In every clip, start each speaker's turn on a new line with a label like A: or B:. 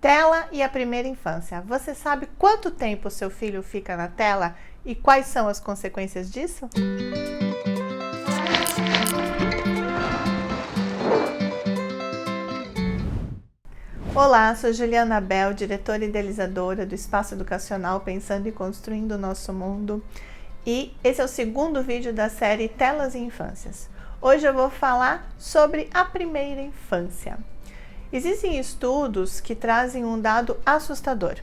A: Tela e a primeira infância. Você sabe quanto tempo seu filho fica na tela e quais são as consequências disso? Olá, sou Juliana Bel, diretora e idealizadora do Espaço Educacional Pensando e Construindo o Nosso Mundo. E esse é o segundo vídeo da série Telas e Infâncias. Hoje eu vou falar sobre a primeira infância. Existem estudos que trazem um dado assustador.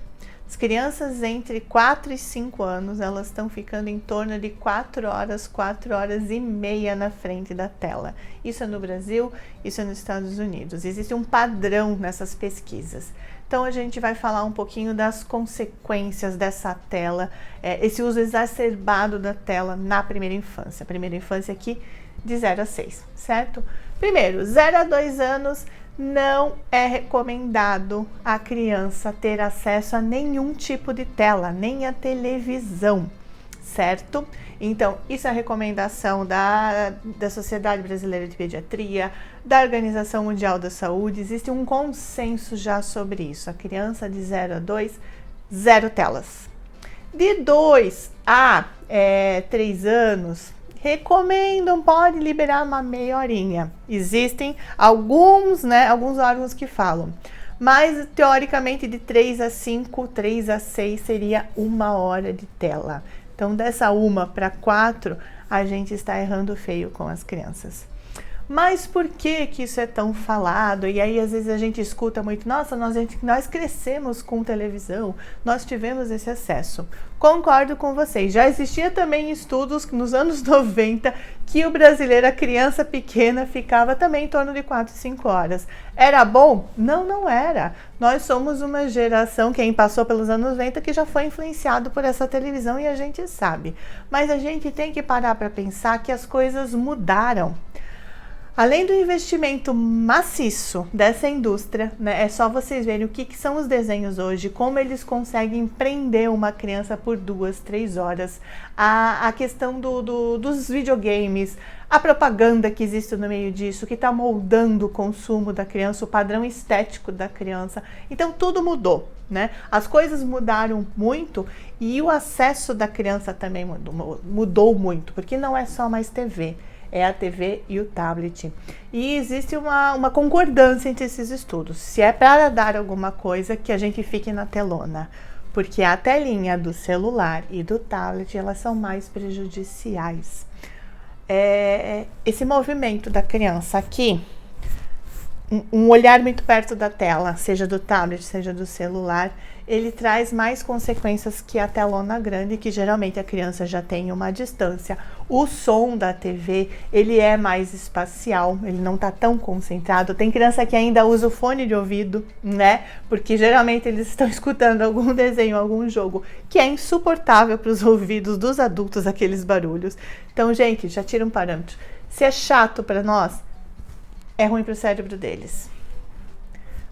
A: As crianças entre 4 e 5 anos, elas estão ficando em torno de 4 horas e meia na frente da tela. Isso é no Brasil, isso é nos Estados Unidos. Existe um padrão nessas pesquisas. Então a gente vai falar um pouquinho das consequências dessa tela, esse uso exacerbado da tela na primeira infância. Primeira infância aqui de 0 a 6, certo? Primeiro, 0 a 2 anos, não é recomendado a criança ter acesso a nenhum tipo de tela, nem a televisão, certo? Então, isso é a recomendação da Sociedade Brasileira de Pediatria, da Organização Mundial da Saúde. Existe um consenso já sobre isso. A criança de 0 a 2, 0 telas. De 2 a 3 anos, recomendam, pode liberar uma meia horinha. Existem alguns órgãos que falam, mas teoricamente de 3 a 5, 3 a 6 seria 1 hora de tela. Então dessa 1 para 4, a gente está errando feio com as crianças. Mas por que isso é tão falado? E aí às vezes a gente escuta muito, nossa, nós crescemos com televisão, nós tivemos esse acesso. Concordo com vocês, já existia também estudos nos anos 90 que o brasileiro, a criança pequena, ficava também em torno de 4, 5 horas. Era bom? Não, não era. Nós somos uma geração, quem passou pelos anos 90, que já foi influenciado por essa televisão e a gente sabe. Mas a gente tem que parar para pensar que as coisas mudaram. Além do investimento maciço dessa indústria, né, é só vocês verem o que são os desenhos hoje, como eles conseguem prender uma criança por 2, 3 horas, a questão dos videogames, a propaganda que existe no meio disso, que está moldando o consumo da criança, o padrão estético da criança. Então tudo mudou, né? As coisas mudaram muito e o acesso da criança também mudou muito, porque não é só mais TV. É a TV e o tablet. E existe uma concordância entre esses estudos. Se é para dar alguma coisa, que a gente fique na telona. Porque a telinha do celular e do tablet, elas são mais prejudiciais. Esse movimento da criança aqui, um olhar muito perto da tela, seja do tablet, seja do celular, ele traz mais consequências que a telona grande, que geralmente a criança já tem uma distância. O som da TV, ele é mais espacial, ele não está tão concentrado. Tem criança que ainda usa o fone de ouvido, né? Porque geralmente eles estão escutando algum desenho, algum jogo, que é insuportável para os ouvidos dos adultos, aqueles barulhos. Então, gente, já tira um parâmetro. Se é chato para nós, é ruim para o cérebro deles.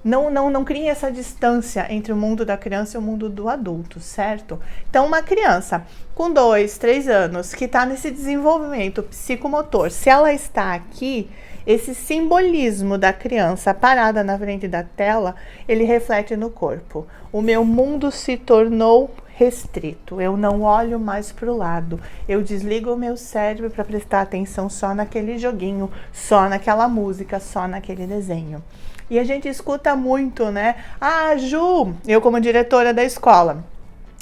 A: Não criem essa distância entre o mundo da criança e o mundo do adulto, certo? Então, uma criança com 2, 3 anos que está nesse desenvolvimento psicomotor, se ela está aqui, esse simbolismo da criança parada na frente da tela, ele reflete no corpo. O meu mundo se tornou restrito, eu não olho mais para o lado, eu desligo o meu cérebro para prestar atenção só naquele joguinho, só naquela música, só naquele desenho. E a gente escuta muito, né? Ah, Ju, eu como diretora da escola,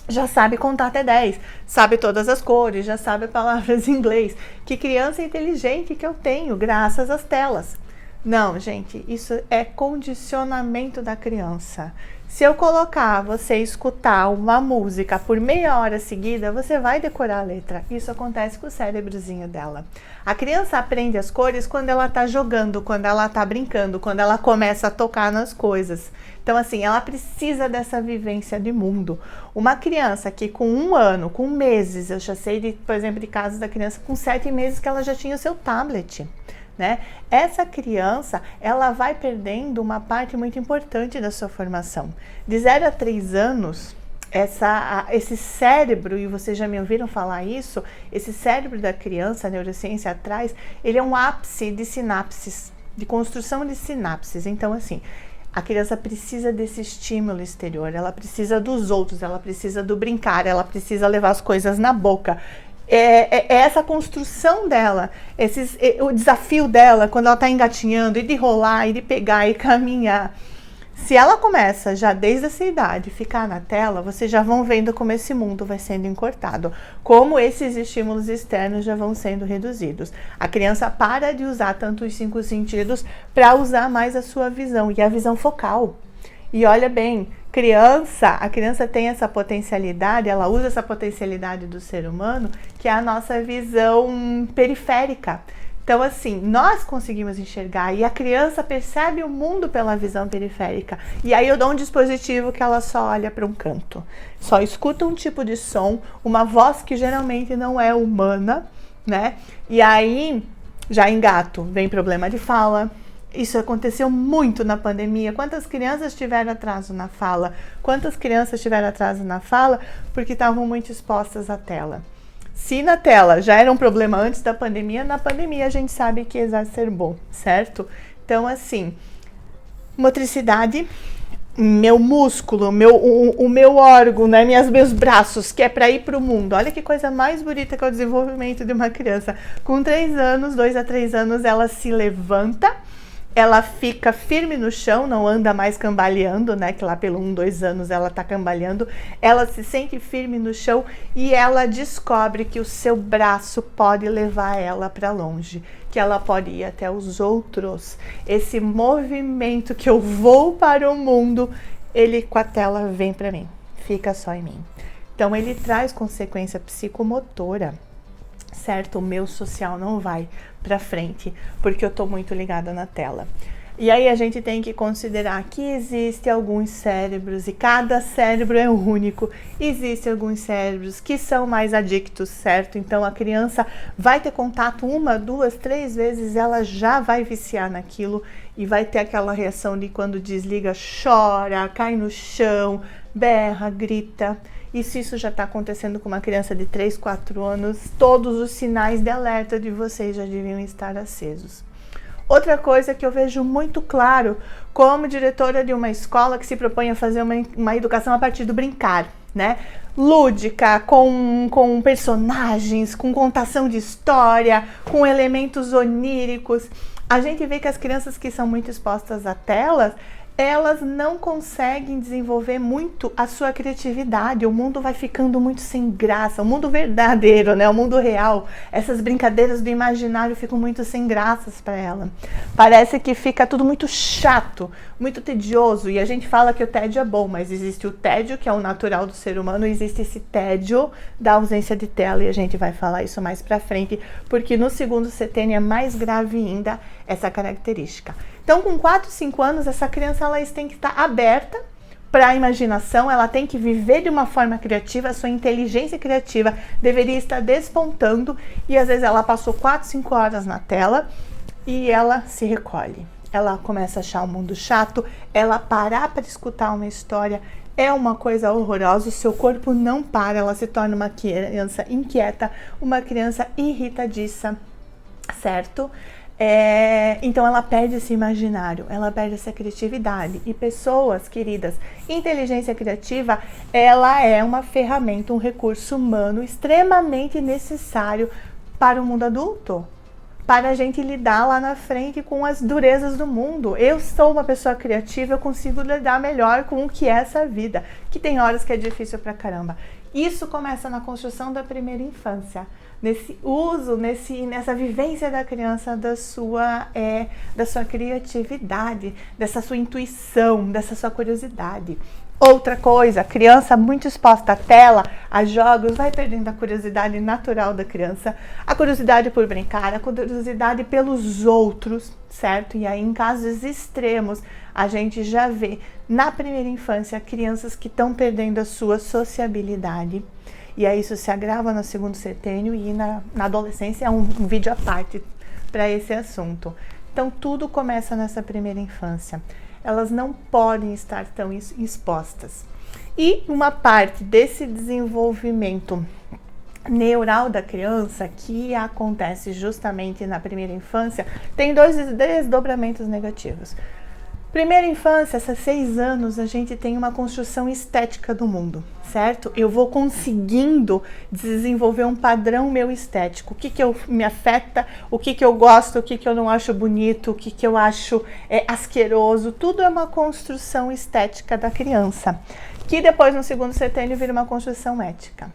A: já sabe contar até 10, sabe todas as cores, já sabe palavras em inglês. Que criança inteligente que eu tenho, graças às telas. Não, gente, isso é condicionamento da criança. Se eu colocar você escutar uma música por meia hora seguida, você vai decorar a letra. Isso acontece com o cérebrozinho dela. A criança aprende as cores quando ela está jogando, quando ela está brincando, quando ela começa a tocar nas coisas. Então, assim, ela precisa dessa vivência de mundo. Uma criança que com 1 ano, com meses, eu já sei, por exemplo, de casos da criança com 7 meses que ela já tinha o seu tablet. Né? Essa criança, ela vai perdendo uma parte muito importante da sua formação. De 0 a 3 anos, esse cérebro, e vocês já me ouviram falar isso, esse cérebro da criança, a neurociência atrás, ele é um ápice de sinapses, de construção de sinapses. Então, assim, A criança precisa desse estímulo exterior, ela precisa dos outros, ela precisa do brincar, ela precisa levar as coisas na boca. É essa construção dela, o desafio dela quando ela está engatinhando, e de rolar, e de pegar, e caminhar. Se ela começa já desde essa idade ficar na tela, vocês já vão vendo como esse mundo vai sendo encurtado, como esses estímulos externos já vão sendo reduzidos. A criança para de usar tanto os 5 sentidos para usar mais a sua visão, e a visão focal. E olha bem, a criança tem essa potencialidade, ela usa essa potencialidade do ser humano, que é a nossa visão periférica. Então, assim, nós conseguimos enxergar e a criança percebe o mundo pela visão periférica. E aí eu dou um dispositivo que ela só olha para um canto. Só escuta um tipo de som, uma voz que geralmente não é humana, né? E aí já engato, vem problema de fala. Isso aconteceu muito na pandemia. Quantas crianças tiveram atraso na fala? Quantas crianças tiveram atraso na fala porque estavam muito expostas à tela? Se na tela já era um problema antes da pandemia, na pandemia a gente sabe que exacerbou, certo? Então, assim, motricidade, meu músculo, o meu órgão, né, meus braços, que é para ir para o mundo. Olha que coisa mais bonita que é o desenvolvimento de uma criança. Com 3 anos, 2 a 3 anos, ela se levanta, ela fica firme no chão, não anda mais cambaleando, né? Que lá pelo 1, 2 anos ela tá cambaleando. Ela se sente firme no chão e ela descobre que o seu braço pode levar ela para longe, que ela pode ir até os outros. Esse movimento que eu vou para o mundo, ele com a tela vem para mim, fica só em mim. Então ele traz consequência psicomotora. Certo, o meu social não vai para frente, porque eu tô muito ligada na tela. E aí a gente tem que considerar que existem alguns cérebros, e cada cérebro é único. Existem alguns cérebros que são mais adictos, certo? Então a criança vai ter contato 1, 2, 3 vezes, ela já vai viciar naquilo e vai ter aquela reação de quando desliga, chora, cai no chão, berra, grita. E se isso já está acontecendo com uma criança de 3, 4 anos, todos os sinais de alerta de vocês já deviam estar acesos. Outra coisa que eu vejo muito claro, como diretora de uma escola que se propõe a fazer uma educação a partir do brincar, né? Lúdica, com personagens, com contação de história, com elementos oníricos. A gente vê que as crianças que são muito expostas a telas, elas não conseguem desenvolver muito a sua criatividade, o mundo vai ficando muito sem graça, o mundo verdadeiro, né? O mundo real, essas brincadeiras do imaginário ficam muito sem graças para ela. Parece que fica tudo muito chato, muito tedioso, e a gente fala que o tédio é bom, mas existe o tédio, que é o natural do ser humano, e existe esse tédio da ausência de tela, e a gente vai falar isso mais para frente, porque no segundo setênio é mais grave ainda essa característica. Então, com 4, 5 anos, essa criança ela tem que estar aberta para a imaginação, ela tem que viver de uma forma criativa, a sua inteligência criativa deveria estar despontando, e às vezes ela passou 4, 5 horas na tela e ela se recolhe. Ela começa a achar o mundo chato, ela parar para escutar uma história é uma coisa horrorosa, o seu corpo não para, ela se torna uma criança inquieta, uma criança irritadiça, certo? Então ela perde esse imaginário, ela perde essa criatividade. E pessoas queridas, inteligência criativa, ela é uma ferramenta, um recurso humano extremamente necessário para o mundo adulto, para a gente lidar lá na frente com as durezas do mundo. Eu sou uma pessoa criativa, eu consigo lidar melhor com o que é essa vida, que tem horas que é difícil pra caramba. Isso começa na construção da primeira infância, nesse uso, nessa vivência da criança da sua criatividade, dessa sua intuição, dessa sua curiosidade. Outra coisa, a criança muito exposta à tela, a jogos, vai perdendo a curiosidade natural da criança, a curiosidade por brincar, a curiosidade pelos outros, certo? E aí, em casos extremos, a gente já vê na primeira infância crianças que estão perdendo a sua sociabilidade. E aí isso se agrava no segundo setênio e na adolescência é um vídeo à parte para esse assunto. Então tudo começa nessa primeira infância. Elas não podem estar tão expostas. E uma parte desse desenvolvimento neural da criança que acontece justamente na primeira infância tem 2 desdobramentos negativos. Primeira infância, esses 6 anos, a gente tem uma construção estética do mundo, certo? Eu vou conseguindo desenvolver um padrão meu estético. O que me afeta, o que eu gosto, o que eu não acho bonito, o que eu acho asqueroso. Tudo é uma construção estética da criança, que depois no segundo setênio vira uma construção ética.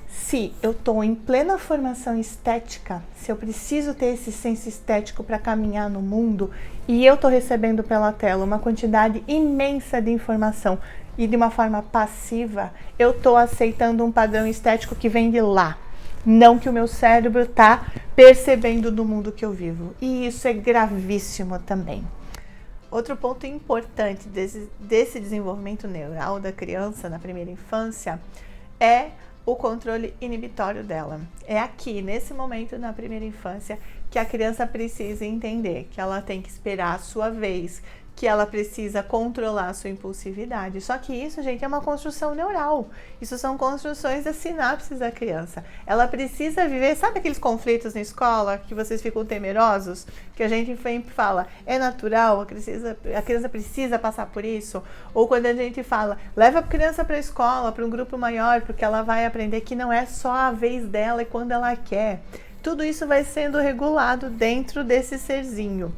A: Se eu estou em plena formação estética, se eu preciso ter esse senso estético para caminhar no mundo e eu estou recebendo pela tela uma quantidade imensa de informação e de uma forma passiva, eu estou aceitando um padrão estético que vem de lá, não que o meu cérebro está percebendo do mundo que eu vivo. E isso é gravíssimo também. Outro ponto importante desse desenvolvimento neural da criança na primeira infância é o controle inibitório dela. É aqui, nesse momento, na primeira infância, que a criança precisa entender que ela tem que esperar a sua vez, que ela precisa controlar a sua impulsividade. Só que isso, gente, é uma construção neural. Isso são construções das sinapses da criança. Ela precisa viver, sabe aqueles conflitos na escola que vocês ficam temerosos? Que a gente sempre fala, é natural, a criança precisa passar por isso? Ou quando a gente fala, leva a criança para a escola, para um grupo maior, porque ela vai aprender que não é só a vez dela e quando ela quer. Tudo isso vai sendo regulado dentro desse serzinho.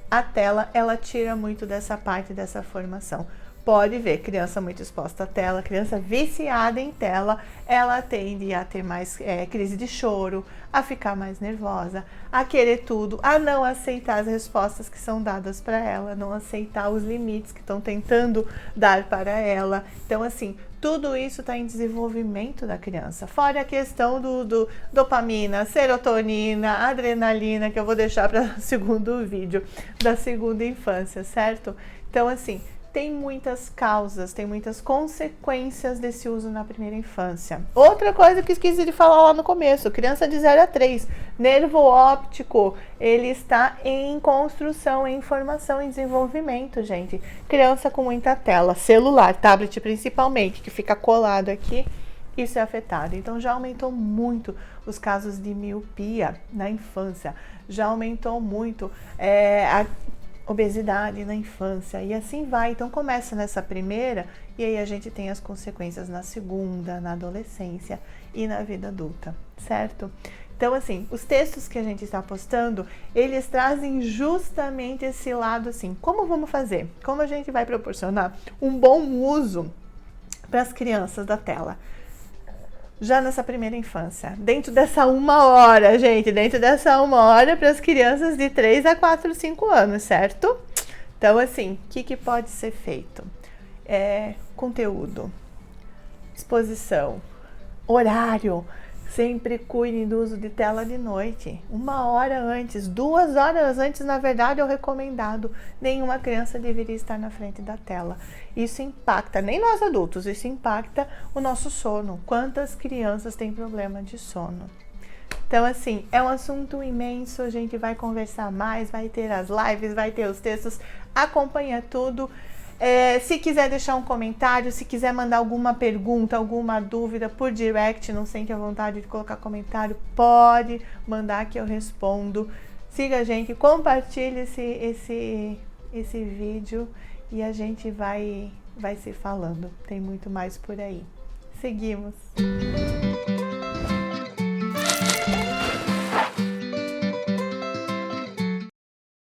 A: A tela, ela tira muito dessa parte dessa formação. Pode ver, criança muito exposta à tela, criança viciada em tela, ela tende a ter mais crise de choro, a ficar mais nervosa, a querer tudo, a não aceitar as respostas que são dadas para ela, não aceitar os limites que estão tentando dar para ela. Então, assim, tudo isso está em desenvolvimento da criança. Fora a questão do dopamina, serotonina, adrenalina, que eu vou deixar para o segundo vídeo da segunda infância, certo? Então, assim, tem muitas causas, tem muitas consequências desse uso na primeira infância. Outra coisa que esqueci de falar lá no começo, criança de 0 a 3, nervo óptico, ele está em construção, em formação, em desenvolvimento, gente. Criança com muita tela, celular, tablet principalmente, que fica colado aqui, isso é afetado. Então já aumentou muito os casos de miopia na infância, já aumentou muito a obesidade na infância e assim vai. Então começa nessa primeira e aí a gente tem as consequências na segunda, na adolescência e na vida adulta, certo? Então, assim, os textos que a gente está postando, eles trazem justamente esse lado assim, como vamos fazer? Como a gente vai proporcionar um bom uso para as crianças da tela? Já nessa primeira infância, dentro dessa 1 hora, gente, dentro dessa 1 hora para as crianças de 3 a 4, 5 anos, certo? Então, assim, o que pode ser feito? Conteúdo, exposição, horário. Sempre cuidem do uso de tela de noite, 1 hora antes, 2 horas antes, na verdade, é o recomendado. Nenhuma criança deveria estar na frente da tela. Isso impacta, nem nós adultos, isso impacta o nosso sono. Quantas crianças têm problema de sono? Então, assim, é um assunto imenso, a gente vai conversar mais, vai ter as lives, vai ter os textos, acompanha tudo. Se quiser deixar um comentário, se quiser mandar alguma pergunta, alguma dúvida por direct, não sente a vontade de colocar comentário, pode mandar que eu respondo. Siga a gente, compartilhe esse vídeo e a gente vai se falando. Tem muito mais por aí. Seguimos!